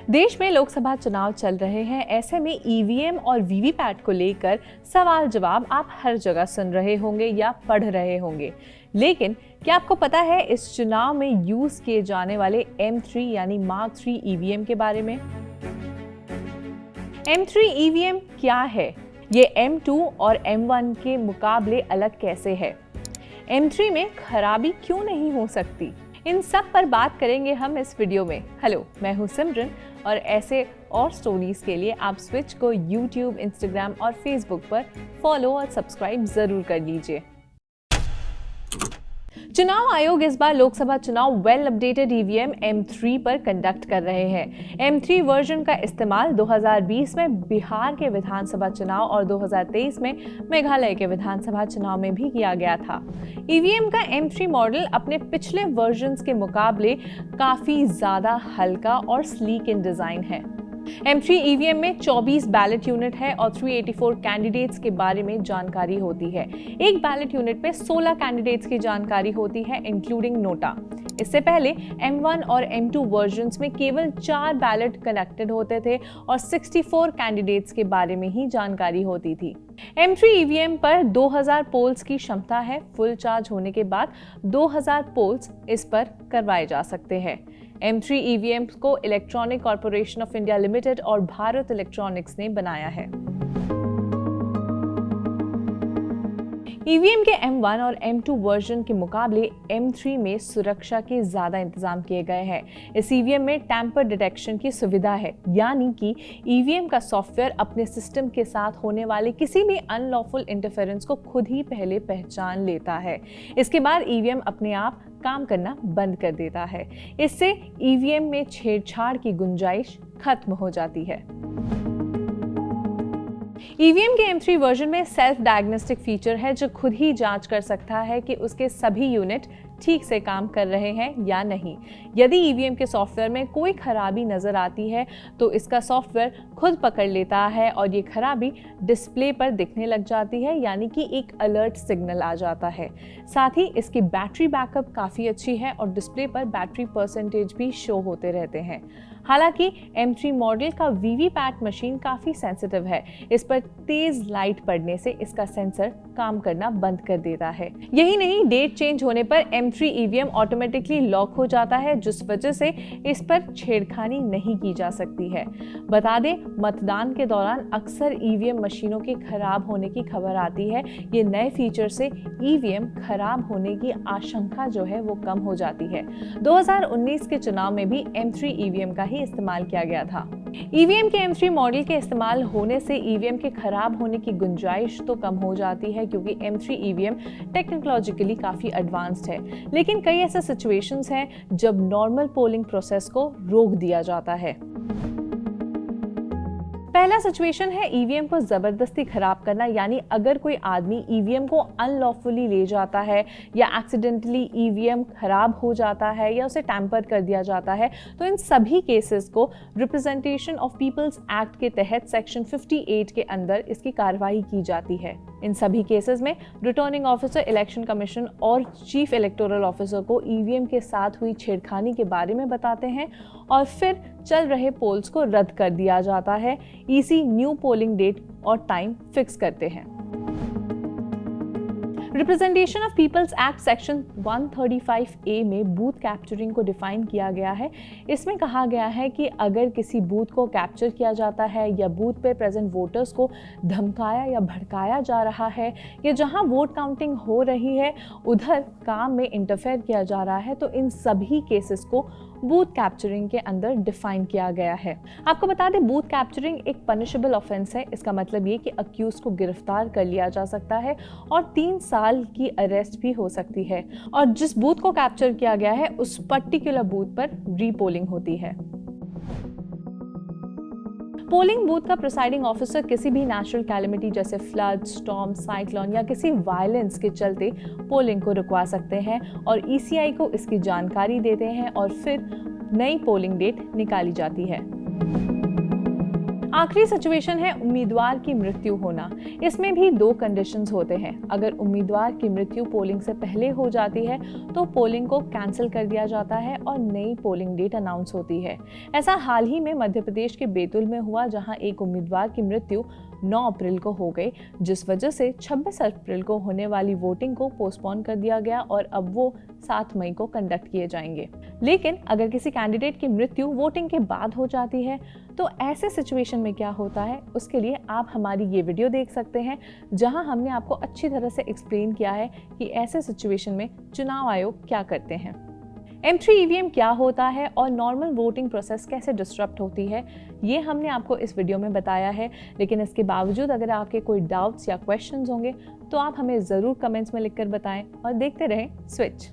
देश में लोकसभा चुनाव चल रहे हैं। ऐसे में ईवीएम और वीवीपैट को लेकर सवाल जवाब आप हर जगह सुन रहे होंगे या पढ़ रहे होंगे। लेकिन क्या आपको पता है इस चुनाव में यूज किए जाने वाले M3 यानी मार्क 3 ईवीएम के बारे में? M3 ईवीएम क्या है? ये M2 और M1 के मुकाबले अलग कैसे है? M3 में खराबी क्यों नहीं हो सकती? इन सब पर बात करेंगे हम इस वीडियो में। हेलो, मैं हूं सिमरन और ऐसे और स्टोरीज के लिए आप स्विच को YouTube, Instagram और Facebook पर फॉलो और सब्सक्राइब जरूर कर लीजिए। चुनाव आयोग इस बार लोकसभा चुनाव वेल अपडेटेड ईवीएम M3 पर कंडक्ट कर रहे हैं। M3 वर्जन का इस्तेमाल 2020 में बिहार के विधानसभा चुनाव और 2023 में मेघालय के विधानसभा चुनाव में भी किया गया था। ईवीएम का M3 मॉडल अपने पिछले वर्जन्स के मुकाबले काफी ज्यादा हल्का और स्लीक इन डिजाइन है। M3 ईवीएम में 24 बैलेट यूनिट है और 384 कैंडिडेट्स के बारे में जानकारी होती है। एक बैलेट यूनिट में 16 कैंडिडेट्स की जानकारी होती है इंक्लूडिंग नोटा। इससे पहले M1 और M2 वर्जन्स में केवल 4 बैलेट कनेक्टेड होते थे और 64 कैंडिडेट्स के बारे में ही जानकारी होती थी। M3 ईवीएम पर 2000 पोल्स की क्षमता है। फुल चार्ज होने के बाद 2000 पोल्स इस पर करवाए जा सकते हैं। M3 ईवीएम को electronic corporation of India limited और भारत इलेक्ट्रॉनिक्स ने बनाया है। ईवीएम के M1 और M2 वर्जन के मुकाबले M3 में सुरक्षा के ज्यादा इंतजाम किए गए हैं। इस ईवीएम में टैम्पर डिटेक्शन की सुविधा है, यानी कि ईवीएम का सॉफ्टवेयर अपने सिस्टम के साथ होने वाले किसी भी अनलॉफुल इंटरफेरेंस को खुद ही पहले पहचान लेता है। इसके बाद ईवीएम अपने आप काम करना बंद कर देता है। इससे ईवीएम में छेड़छाड़ की गुंजाइश खत्म हो जाती है। ईवीएम के M3 वर्जन में सेल्फ डायग्नोस्टिक फीचर है जो खुद ही जांच कर सकता है कि उसके सभी यूनिट ठीक से काम कर रहे हैं या नहीं। यदि ईवीएम के सॉफ्टवेयर में कोई खराबी नजर आती है तो इसका सॉफ्टवेयर खुद पकड़ लेता है और ये खराबी डिस्प्ले पर दिखने लग जाती है, यानी कि एक अलर्ट सिग्नल आ जाता है। साथ ही इसकी बैटरी बैकअप काफ़ी अच्छी है और डिस्प्ले पर बैटरी परसेंटेज भी शो होते रहते हैं। हालांकि M3 मॉडल का वीवीपैट मशीन काफ़ी सेंसिटिव है। इस पर तेज लाइट पड़ने से इसका सेंसर काम करना बंद कर देता है। यही नहीं, डेट चेंज होने पर M3 ईवीएम ऑटोमेटिकली लॉक हो जाता है, जिस वजह से इस पर छेड़खानी नहीं की जा सकती है। बता दें, मतदान के दौरान अक्सर ईवीएम मशीनों के खराब होने की खबर आती है। ये नए फीचर से ईवीएम खराब होने की आशंका जो है वो कम हो जाती है। 2019 के चुनाव में भी M3 ईवीएम का ही इस्तेमाल किया गया था। ईवीएम के M3 मॉडल के इस्तेमाल होने से ईवीएम के खराब होने की गुंजाइश तो कम हो जाती है, क्योंकि M3 ईवीएम टेक्नोलॉजिकली काफी एडवांस्ड है। लेकिन कई ऐसे सिचुएशंस हैं जब नॉर्मल पोलिंग प्रोसेस को रोक दिया जाता है। पहला सिचुएशन है ईवीएम को जबरदस्ती खराब करना, यानी अगर कोई आदमी ईवीएम को अनलॉफुली ले जाता है या एक्सीडेंटली ईवीएम खराब हो जाता है या उसे टैम्पर कर दिया जाता है, तो इन सभी केसेस को रिप्रेजेंटेशन ऑफ पीपल्स एक्ट के तहत सेक्शन 58 के अंदर इसकी कार्रवाई की जाती है। इन सभी केसेस में रिटर्निंग ऑफिसर, इलेक्शन कमीशन और चीफ इलेक्टोरल ऑफिसर को ईवीएम के साथ हुई छेड़खानी के बारे में बताते हैं और फिर चल रहे पोल्स को रद्द कर दिया जाता है। ईसी न्यू पोलिंग डेट और टाइम फिक्स करते हैं। Representation of people's act section 135A में बूथ कैप्चरिंग को डिफाइन किया गया है। इसमें कहा गया है कि अगर किसी बूथ को कैप्चर किया जाता है या बूथ पे प्रेजेंट वोटर्स को धमकाया या भड़काया जा रहा है या जहां वोट काउंटिंग हो रही है उधर काम में इंटरफेयर किया जा रहा है, तो इन सभी केसेस को बूथ कैप्चरिंग के अंदर डिफाइन किया गया है। आपको बता दें, बूथ कैप्चरिंग एक पनिशेबल ऑफेंस है। इसका मतलब ये कि अक्यूज को गिरफ्तार कर लिया जा सकता है और 3 साल की अरेस्ट भी हो सकती है और जिस बूथ को कैप्चर किया गया है उस पर्टिकुलर बूथ पर रीपोलिंग होती है। पोलिंग बूथ का प्रिसाइडिंग ऑफिसर किसी भी नेचुरल कैलेमिटी जैसे फ्लड, स्टॉर्म, साइक्लोन या किसी वायलेंस के चलते पोलिंग को रुकवा सकते हैं और ईसीआई को इसकी जानकारी देते हैं और फिर नई पोलिंग डेट निकाली जाती है। आखिरी सिचुएशन है उम्मीदवार की मृत्यु होना। इसमें भी दो कंडीशंस होते हैं। अगर उम्मीदवार की मृत्यु पोलिंग से पहले हो जाती है तो पोलिंग को कैंसिल कर दिया जाता है और नई पोलिंग डेट अनाउंस होती है। ऐसा हाल ही में मध्य प्रदेश के बैतूल में हुआ, जहां एक उम्मीदवार की मृत्यु 9 अप्रैल को हो गई, जिस वजह से 26 अप्रैल को होने वाली वोटिंग को पोस्टपोन कर दिया गया और अब वो 7 मई को कंडक्ट किए जाएंगे। लेकिन अगर किसी कैंडिडेट की मृत्यु वोटिंग के बाद हो जाती है तो ऐसे सिचुएशन में क्या होता है, उसके लिए आप हमारी ये वीडियो देख सकते हैं, जहां हमने आपको अच्छी तरह से एक्सप्लेन किया है कि ऐसे सिचुएशन में चुनाव आयोग क्या करते हैं। M3 EVM क्या होता है और नॉर्मल वोटिंग प्रोसेस कैसे डिस्टर्ब होती है, ये हमने आपको इस वीडियो में बताया है। लेकिन इसके बावजूद अगर आपके कोई डाउट्स या क्वेश्चंस होंगे तो आप हमें ज़रूर कमेंट्स में लिखकर बताएं और देखते रहें स्विच।